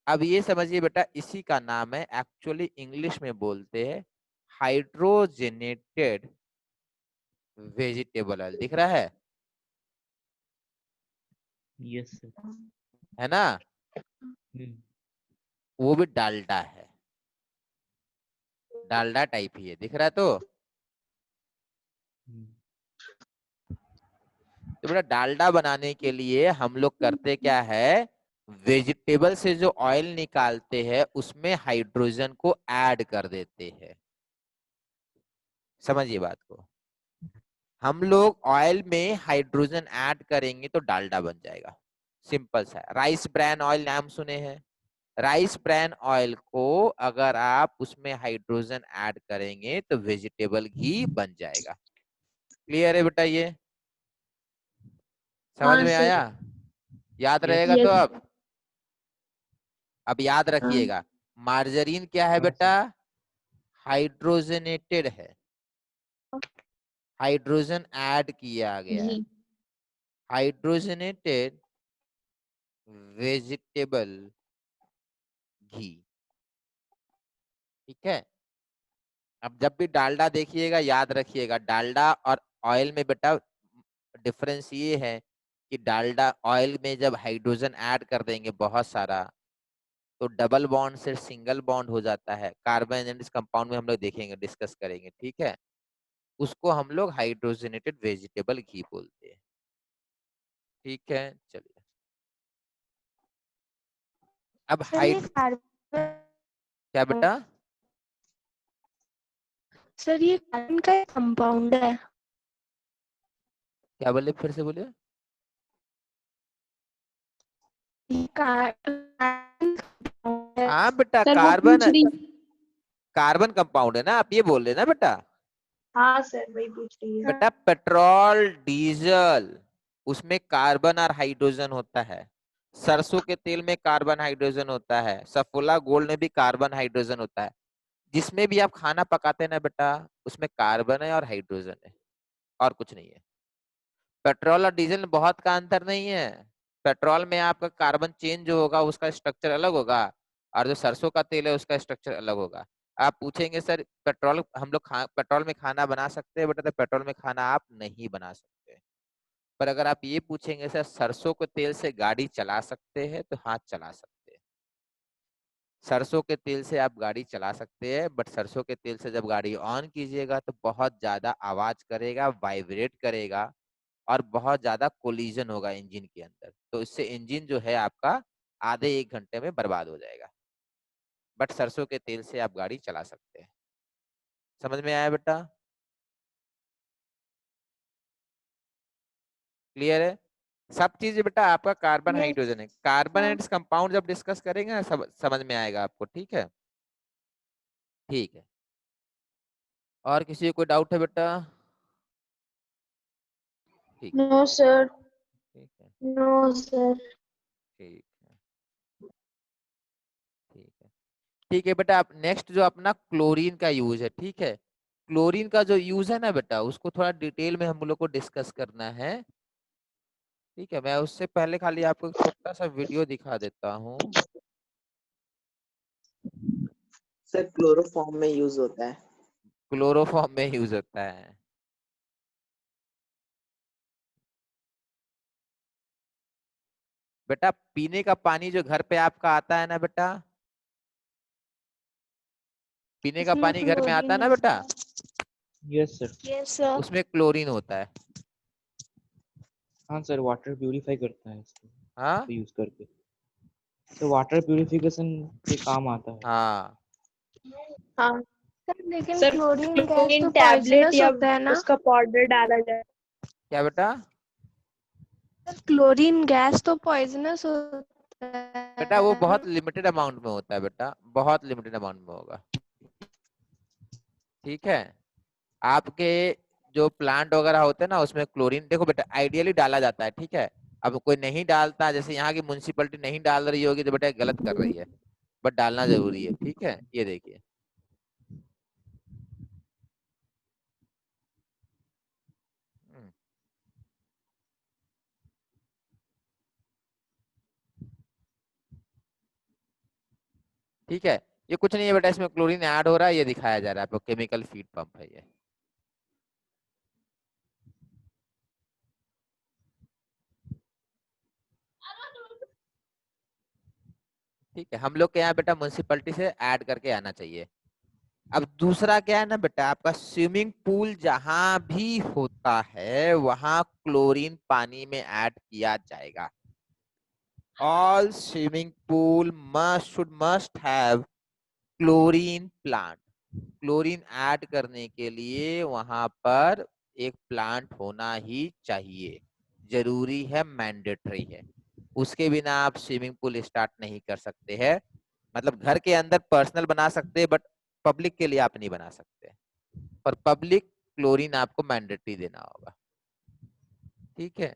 अब ये समझिए बेटा, इसी का नाम है, एक्चुअली इंग्लिश में बोलते हैं हाइड्रोजेनेटेड वेजिटेबल ऑयल। दिख रहा है Yes, sir. है ना, वो भी डालडा है, डालडा टाइप ही है, दिख रहा है। तो बेटा डालडा बनाने के लिए हम लोग करते क्या है, वेजिटेबल से जो ऑयल निकालते हैं उसमें हाइड्रोजन को ऐड कर देते हैं। समझिए बात को, हम लोग ऑयल में हाइड्रोजन ऐड करेंगे तो डालडा बन जाएगा, सिंपल सा। राइस ब्रैन ऑयल नाम सुने हैं, राइस ब्रैन ऑयल को अगर आप उसमें हाइड्रोजन ऐड करेंगे तो वेजिटेबल घी बन जाएगा। क्लियर है बेटा? ये समझ हाँ में सर। आया? याद रहेगा तो यस। अब याद रखिएगा, मार्जरीन क्या है बेटा? हाइड्रोजनेटेड है, हाइड्रोजन ऐड किया गया है, हाइड्रोजनेटेड वेजिटेबल घी, ठीक है। अब जब भी डालडा देखिएगा याद रखिएगा, डालडा और ऑयल में बेटा डिफरेंस ये है कि डालडा ऑयल में जब हाइड्रोजन ऐड कर देंगे बहुत सारा तो डबल बॉन्ड से सिंगल बॉन्ड हो जाता है, कार्बन एंड कंपाउंड में हम लोग देखेंगे, डिस्कस करेंगे, ठीक है। उसको हम लोग हाइड्रोजनेटेड वेजिटेबल घी बोलते हैं, ठीक है। चलिए अब सर ये कार्बन, क्या बेटा? सर ये कार्बन का कंपाउंड है। क्या बोले, फिर से बोलिए। ये कार्बन है। हाँ बेटा सर वो कार्बन, पूछ रही। कार्बन कंपाउंड है ना, आप ये बोल रहे हैं ना बेटा? हाँ सर वही पूछ रही है। बेटा पेट्रोल डीजल उसमें कार्बन और हाइड्रोजन होता है, सरसों के तेल में कार्बन हाइड्रोजन होता है, सफोला गोल्ड में भी कार्बन हाइड्रोजन होता है। जिसमें भी आप खाना पकाते हैं ना बेटा, उसमें कार्बन है और हाइड्रोजन है, और कुछ नहीं है। पेट्रोल और डीजल में बहुत का अंतर नहीं है। पेट्रोल में आपका कार्बन चेंज जो होगा उसका स्ट्रक्चर अलग होगा, और जो सरसों का तेल है उसका स्ट्रक्चर अलग होगा। आप पूछेंगे सर पेट्रोल हम लोग पेट्रोल में खाना बना सकते हैं बेटा? तो पेट्रोल में खाना आप नहीं बना सकते। पर अगर आप ये पूछेंगे सर सरसों के तेल से गाड़ी चला सकते हैं, तो हाँ चला सकते हैं। सरसों के तेल से आप गाड़ी चला सकते हैं, बट सरसों के तेल से जब गाड़ी ऑन कीजिएगा तो बहुत ज्यादा आवाज करेगा, वाइब्रेट करेगा, और बहुत ज्यादा कोलिजन होगा इंजन के अंदर, तो इससे इंजन जो है आपका आधे 1 घंटे में बर्बाद हो जाएगा। बट सरसों के तेल से आप गाड़ी चला सकते हैं। समझ में आया बेटा? क्लियर है? सब चीज बेटा आपका कार्बन हाइड्रोजन है, कार्बन एंड कंपाउंड जब डिस्कस करेंगे ना सब समझ में आएगा आपको, ठीक है। ठीक है, और किसी को कोई डाउट है बेटा? ठीक है, नो सर। ठीक है, नो सर। ठीक है, ठीक है, ठीक है बेटा। आप नेक्स्ट जो अपना क्लोरीन का यूज है, ठीक है, क्लोरीन का जो यूज है ना बेटा, उसको थोड़ा डिटेल में हम लोग को डिस्कस करना है, ठीक है। मैं उससे पहले खाली आपको एक छोटा सा वीडियो दिखा देता हूँ। सर क्लोरोफॉर्म में यूज होता है। क्लोरोफॉर्म में यूज होता है। बेटा पीने का पानी जो घर पे आपका आता है ना बेटा, पीने का इसमें पानी घर में आता है क्लोरीन ना बेटा, होता है। Yes, sir. Yes sir. उसमें क्लोरीन होता है। हाँ सर, वाटर प्यूरिफाई करता है इसको हाँ यूज करके। तो वाटर प्यूरिफिकेशन के काम आता है। हाँ हाँ सर लेकिन सर, क्लोरीन गैस क्लोरीन तो टैबलेट पॉइजनस या होता है ना? उसका पाउडर डाला जाए। क्या बेटा? सर क्लोरीन गैस तो पॉइजनस होता बेटा वो है। बहुत लिमिटेड अमाउंट में होता है बेटा, बहुत लिमिटेड अमाउंट में होगा। ठीक है, आपके जो प्लांट वगैरह होते हैं ना उसमें क्लोरीन देखो बेटा आइडियली डाला जाता है। ठीक है, अब कोई नहीं डालता, जैसे यहाँ की म्युनिसिपैलिटी नहीं डाल रही होगी तो बेटा गलत कर रही है, बट डालना जरूरी है। ठीक है, ये देखिए ठीक है, ये कुछ नहीं है बेटा, इसमें क्लोरीन ऐड हो रहा है, ये दिखाया जा रहा है आपको, केमिकल फीड पंप है ये। ठीक है, हम लोग के यहाँ बेटा म्युनिसिपैलिटी से ऐड करके आना चाहिए। अब दूसरा क्या है ना बेटा, आपका स्विमिंग पूल जहां भी होता है वहां क्लोरीन पानी में ऐड किया जाएगा। All swimming pool must have chlorine plant. Chlorine add करने के लिए वहां पर एक प्लांट होना ही चाहिए, जरूरी है, मैंडेटरी है। उसके बिना आप स्विमिंग पूल स्टार्ट नहीं कर सकते हैं। मतलब घर के अंदर पर्सनल बना सकते हैं, बट पब्लिक के लिए आप नहीं बना सकते। पर पब्लिक क्लोरीन आपको मैंडेटरी देना होगा। ठीक है,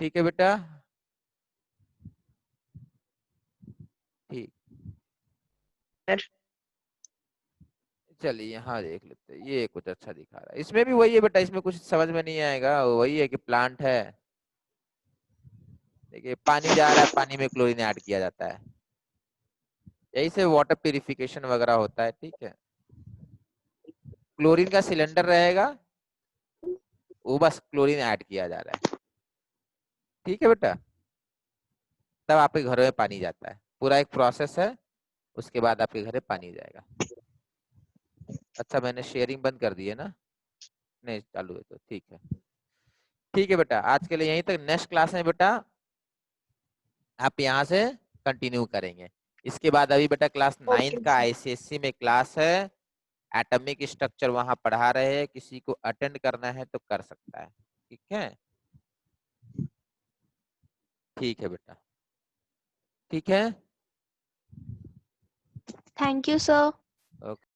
ठीक है बेटा, ठीक। चलिए यहाँ देख लेते हैं, ये कुछ अच्छा दिखा रहा है। इसमें भी वही है बेटा, इसमें कुछ समझ में नहीं आएगा, वही है कि प्लांट है, देखिए पानी जा रहा है, पानी में क्लोरीन ऐड किया जाता है, यही से वाटर प्यूरिफिकेशन वगैरह होता है। ठीक है, क्लोरीन का सिलेंडर रहेगा, वो बस क्लोरीन ऐड किया जा रहा है। ठीक है बेटा, तब आपके घरों में पानी जाता है, पूरा एक प्रोसेस है, उसके बाद आपके घर में पानी जाएगा। अच्छा मैंने शेयरिंग बंद कर दी है ना? नहीं चालू है तो ठीक है। ठीक है बेटा, आज के लिए यहीं तक। नेक्स्ट क्लास में बेटा आप यहाँ से कंटिन्यू करेंगे। इसके बाद अभी बेटा क्लास 9 ओके का सर। आईसीएससी में क्लास है, एटॉमिक स्ट्रक्चर वहां पढ़ा रहे हैं, किसी को अटेंड करना है तो कर सकता है। ठीक है, ठीक है बेटा, ठीक है। Thank you sir. ओके।